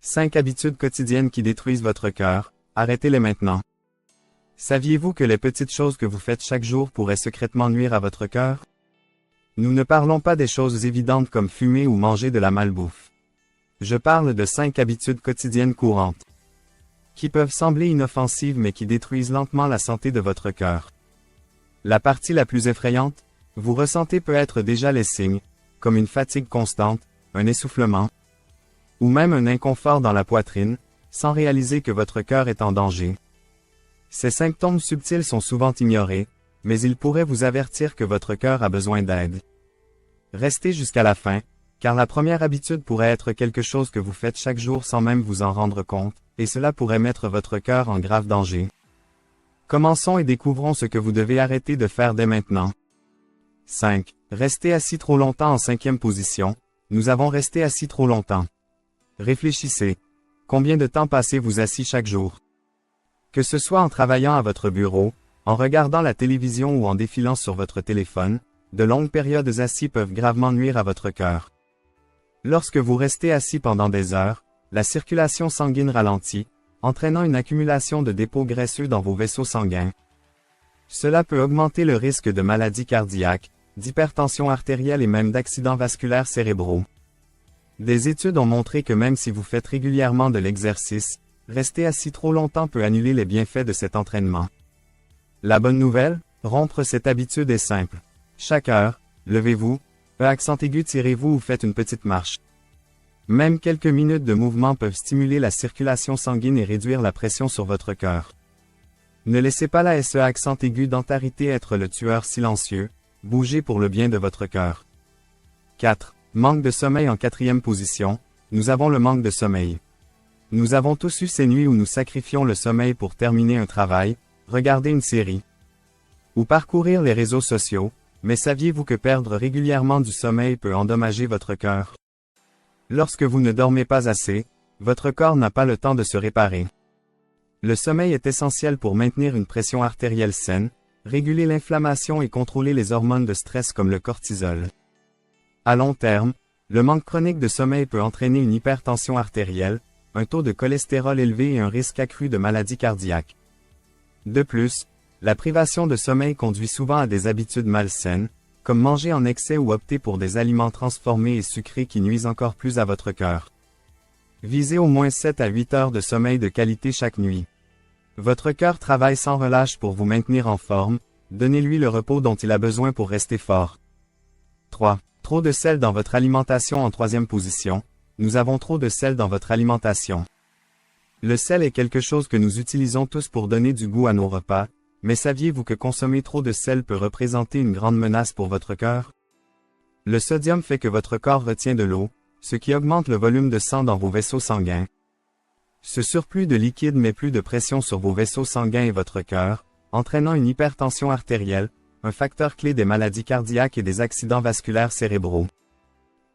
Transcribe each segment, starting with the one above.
5 habitudes quotidiennes qui détruisent votre cœur, arrêtez-les maintenant. Saviez-vous que les petites choses que vous faites chaque jour pourraient secrètement nuire à votre cœur? Nous ne parlons pas des choses évidentes comme fumer ou manger de la malbouffe. Je parle de 5 habitudes quotidiennes courantes, qui peuvent sembler inoffensives mais qui détruisent lentement la santé de votre cœur. La partie la plus effrayante, vous ressentez peut-être déjà les signes, comme une fatigue constante, un essoufflement, ou même un inconfort dans la poitrine, sans réaliser que votre cœur est en danger. Ces symptômes subtils sont souvent ignorés, mais ils pourraient vous avertir que votre cœur a besoin d'aide. Restez jusqu'à la fin, car la première habitude pourrait être quelque chose que vous faites chaque jour sans même vous en rendre compte, et cela pourrait mettre votre cœur en grave danger. Commençons et découvrons ce que vous devez arrêter de faire dès maintenant. 5. Restez assis trop longtemps en 5e position. Nous avons resté assis trop longtemps. Réfléchissez. Combien de temps passez-vous assis chaque jour? Que ce soit en travaillant à votre bureau, en regardant la télévision ou en défilant sur votre téléphone, de longues périodes assis peuvent gravement nuire à votre cœur. Lorsque vous restez assis pendant des heures, la circulation sanguine ralentit, entraînant une accumulation de dépôts graisseux dans vos vaisseaux sanguins. Cela peut augmenter le risque de maladies cardiaques, d'hypertension artérielle et même d'accidents vasculaires cérébraux. Des études ont montré que même si vous faites régulièrement de l'exercice, rester assis trop longtemps peut annuler les bienfaits de cet entraînement. La bonne nouvelle, rompre cette habitude est simple. Chaque heure, levez-vous, accent aigu tirez-vous ou faites une petite marche. Même quelques minutes de mouvement peuvent stimuler la circulation sanguine et réduire la pression sur votre cœur. Ne laissez pas la SE accent aigu d'antarité être le tueur silencieux, bougez pour le bien de votre cœur. 4. Manque de sommeil en 4e position, nous avons le manque de sommeil. Nous avons tous eu ces nuits où nous sacrifions le sommeil pour terminer un travail, regarder une série, ou parcourir les réseaux sociaux, mais saviez-vous que perdre régulièrement du sommeil peut endommager votre cœur? Lorsque vous ne dormez pas assez, votre corps n'a pas le temps de se réparer. Le sommeil est essentiel pour maintenir une pression artérielle saine, réguler l'inflammation et contrôler les hormones de stress comme le cortisol. À long terme, le manque chronique de sommeil peut entraîner une hypertension artérielle, un taux de cholestérol élevé et un risque accru de maladies cardiaques. De plus, la privation de sommeil conduit souvent à des habitudes malsaines, comme manger en excès ou opter pour des aliments transformés et sucrés qui nuisent encore plus à votre cœur. Visez au moins 7 à 8 heures de sommeil de qualité chaque nuit. Votre cœur travaille sans relâche pour vous maintenir en forme, donnez-lui le repos dont il a besoin pour rester fort. 3. Trop de sel dans votre alimentation en 3e position. Nous avons trop de sel dans votre alimentation. Le sel est quelque chose que nous utilisons tous pour donner du goût à nos repas, mais saviez-vous que consommer trop de sel peut représenter une grande menace pour votre cœur? Le sodium fait que votre corps retient de l'eau, ce qui augmente le volume de sang dans vos vaisseaux sanguins. Ce surplus de liquide met plus de pression sur vos vaisseaux sanguins et votre cœur, entraînant une hypertension artérielle, un facteur clé des maladies cardiaques et des accidents vasculaires cérébraux.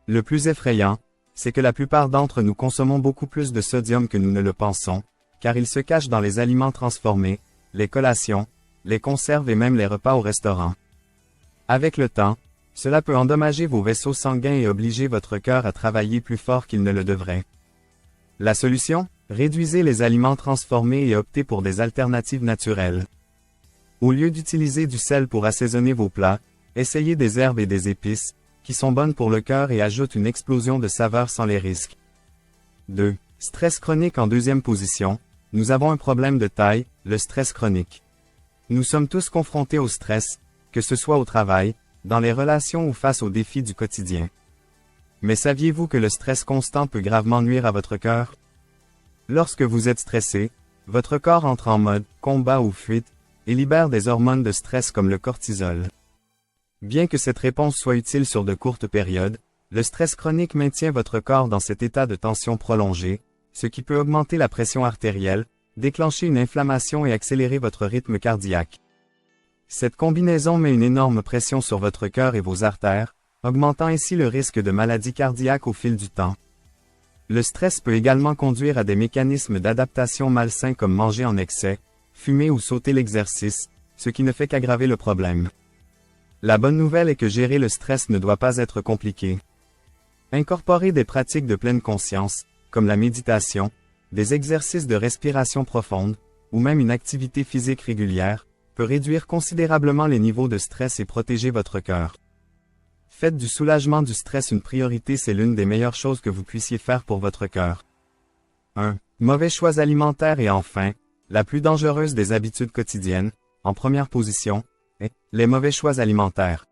Le plus effrayant, c'est que la plupart d'entre nous consommons beaucoup plus de sodium que nous ne le pensons, car il se cache dans les aliments transformés, les collations, les conserves et même les repas au restaurant. Avec le temps, cela peut endommager vos vaisseaux sanguins et obliger votre cœur à travailler plus fort qu'il ne le devrait. La solution? Réduisez les aliments transformés et optez pour des alternatives naturelles. Au lieu d'utiliser du sel pour assaisonner vos plats, essayez des herbes et des épices, qui sont bonnes pour le cœur et ajoutent une explosion de saveurs sans les risques. 2. Stress chronique en 2e position. Nous avons un problème de taille, le stress chronique. Nous sommes tous confrontés au stress, que ce soit au travail, dans les relations ou face aux défis du quotidien. Mais saviez-vous que le stress constant peut gravement nuire à votre cœur? Lorsque vous êtes stressé, votre corps entre en mode combat ou fuite, et libère des hormones de stress comme le cortisol. Bien que cette réponse soit utile sur de courtes périodes, le stress chronique maintient votre corps dans cet état de tension prolongée, ce qui peut augmenter la pression artérielle, déclencher une inflammation et accélérer votre rythme cardiaque. Cette combinaison met une énorme pression sur votre cœur et vos artères, augmentant ainsi le risque de maladies cardiaques au fil du temps. Le stress peut également conduire à des mécanismes d'adaptation malsains comme manger en excès, fumer ou sauter l'exercice, ce qui ne fait qu'aggraver le problème. La bonne nouvelle est que gérer le stress ne doit pas être compliqué. Incorporez des pratiques de pleine conscience, comme la méditation, des exercices de respiration profonde, ou même une activité physique régulière, peut réduire considérablement les niveaux de stress et protéger votre cœur. Faites du soulagement du stress une priorité, c'est l'une des meilleures choses que vous puissiez faire pour votre cœur. 1. Mauvais choix alimentaires et enfin, la plus dangereuse des habitudes quotidiennes, en première position, est les mauvais choix alimentaires.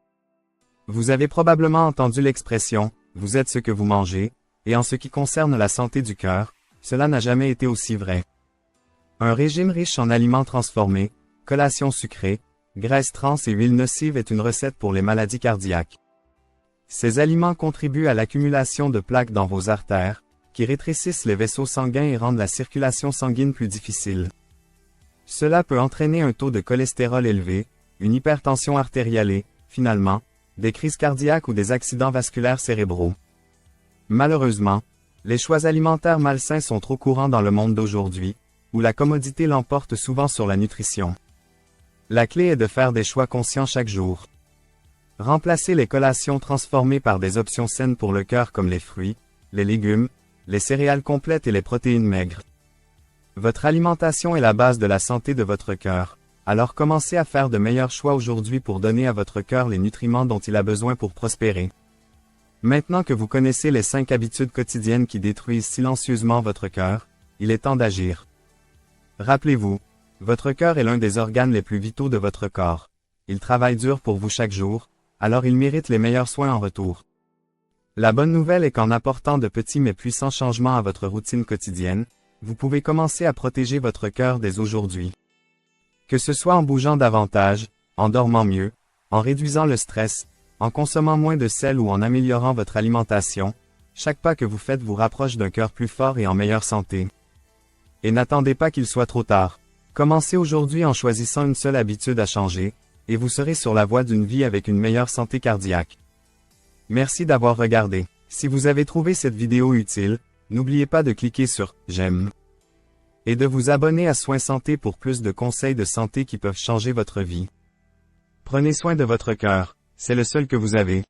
Vous avez probablement entendu l'expression « vous êtes ce que vous mangez », et en ce qui concerne la santé du cœur, cela n'a jamais été aussi vrai. Un régime riche en aliments transformés, collations sucrées, graisses trans et huiles nocives est une recette pour les maladies cardiaques. Ces aliments contribuent à l'accumulation de plaques dans vos artères, qui rétrécissent les vaisseaux sanguins et rendent la circulation sanguine plus difficile. Cela peut entraîner un taux de cholestérol élevé, une hypertension artérielle et, finalement, des crises cardiaques ou des accidents vasculaires cérébraux. Malheureusement, les choix alimentaires malsains sont trop courants dans le monde d'aujourd'hui, où la commodité l'emporte souvent sur la nutrition. La clé est de faire des choix conscients chaque jour. Remplacez les collations transformées par des options saines pour le cœur comme les fruits, les légumes, les céréales complètes et les protéines maigres. Votre alimentation est la base de la santé de votre cœur, alors commencez à faire de meilleurs choix aujourd'hui pour donner à votre cœur les nutriments dont il a besoin pour prospérer. Maintenant que vous connaissez les 5 habitudes quotidiennes qui détruisent silencieusement votre cœur, il est temps d'agir. Rappelez-vous, votre cœur est l'un des organes les plus vitaux de votre corps. Il travaille dur pour vous chaque jour, alors il mérite les meilleurs soins en retour. La bonne nouvelle est qu'en apportant de petits mais puissants changements à votre routine quotidienne, vous pouvez commencer à protéger votre cœur dès aujourd'hui. Que ce soit en bougeant davantage, en dormant mieux, en réduisant le stress, en consommant moins de sel ou en améliorant votre alimentation, chaque pas que vous faites vous rapproche d'un cœur plus fort et en meilleure santé. Et n'attendez pas qu'il soit trop tard. Commencez aujourd'hui en choisissant une seule habitude à changer, et vous serez sur la voie d'une vie avec une meilleure santé cardiaque. Merci d'avoir regardé. Si vous avez trouvé cette vidéo utile, n'oubliez pas de cliquer sur « J'aime » et de vous abonner à Soins Santé pour plus de conseils de santé qui peuvent changer votre vie. Prenez soin de votre cœur, c'est le seul que vous avez.